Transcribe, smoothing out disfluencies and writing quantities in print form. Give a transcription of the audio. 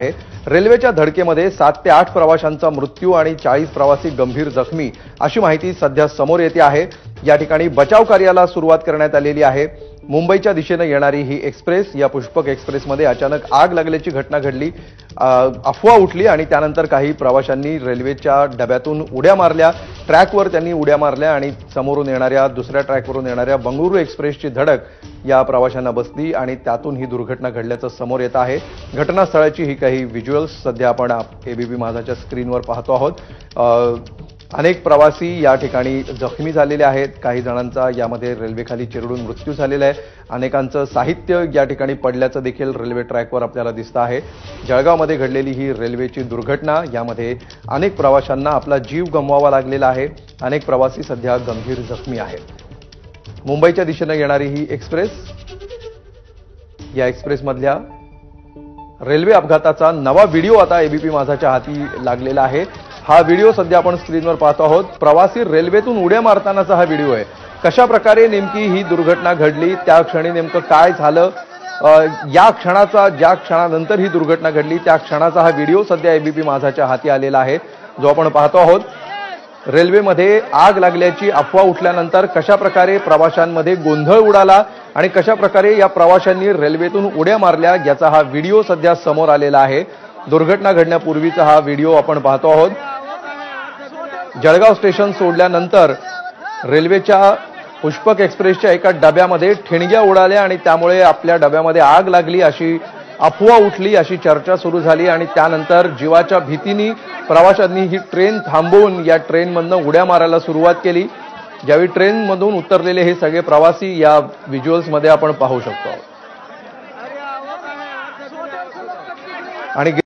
रेल्वेच्या धडकेमध्ये 7 ते 8 प्रवाशांचा मृत्यू आणि 40 प्रवासी गंभीर जखमी अशी माहिती सध्या समोर येते आहे। या ठिकाणी बचाव कार्याला सुरुवात करण्यात आलेली आहे। मुंबईच्या दिशेने येणारी ही एक्सप्रेस या पुष्पक एक्सप्रेसमध्ये अचानक आग लागल्याची घटना घडली। अफवा उठली आणि त्यानंतर काही प्रवाशांनी रेल्वेच्या डब्यातून उड्या मारल्या। ट्रॅकवर त्यांनी उड्या मारल्या आणि समोरून येणाऱ्या दुसऱ्या ट्रॅकवरून येणाऱ्या बंगळुरू एक्सप्रेसची धडक या प्रवाशांना बसली आणि त्यातून ही दुर्घटना घडल्याचं समोर येत आहे। घटनास्थळाची ही काही व्हिज्युअल्स सध्या आपण एबीपी माझाच्या स्क्रीनवर पाहतो आहोत। अनेक प्रवासी या ठिकाणी जखमी झालेले आहेत। काही जणांचा यामध्ये रेल्वेखाली चिरडून मृत्यू झालेला आहे। अनेकांचं साहित्य या ठिकाणी पडल्याचं देखील रेल्वे ट्रॅकवर आपल्याला दिसतं आहे। जळगावमध्ये घडलेली ही रेल्वेची दुर्घटना, यामध्ये अनेक प्रवाशांना आपला जीव गमवावा लागलेला आहे। अनेक प्रवासी सध्या गंभीर जखमी आहेत। मुंबईच्या दिशेने येणारी ही एक्सप्रेस, या एक्सप्रेसमधल्या रेल्वे अपघाताचा नवा व्हिडिओ आता एबीपी माझाच्या हाती लागलेला आहे। हा व्हिडिओ सध्या आपण स्क्रीनवर पाहतो आहोत। प्रवासी रेल्वेतून उड्या मारतानाचा हा व्हिडिओ आहे। कशा प्रकारे नेमकी ही दुर्घटना घडली, त्या क्षणी नेमकं काय झालं, या क्षणाचा, ज्या क्षणानंतर ही दुर्घटना घडली त्या क्षणाचा हा व्हिडिओ सध्या एबीपी माझाच्या हाती आलेला आहे, जो आपण पाहतो आहोत। रेल्वेमध्ये आग लागल्याची अफवा उठल्यानंतर कशा प्रकारे प्रवाशांमध्ये गोंधळ उडाला आणि कशा प्रकारे या प्रवाशांनी रेल्वेतून उड्या मारल्या याचा हा व्हिडिओ सध्या समोर आलेला आहे। दुर्घटना घडण्यापूर्वीचा हा व्हिडिओ आपण पाहतो आहोत। जळगाव स्टेशन सोडल्यानंतर रेल्वेच्या पुष्पक एक्सप्रेसच्या एका डब्यामध्ये ठिणग्या उडाल्या आणि त्यामुळे आपल्या डब्यामध्ये आग लागली अशी अफवा उठली, अशी चर्चा सुरू झाली आणि त्यानंतर जीवाच्या भीतीने प्रवाशांनी ही ट्रेन थांबवून या ट्रेनमधून उड्या मारायला सुरुवात केली। ज्यावेळी ट्रेनमधून उतरलेले हे सगळे प्रवासी या व्हिज्युअल्समध्ये आपण पाहू शकतो। आणि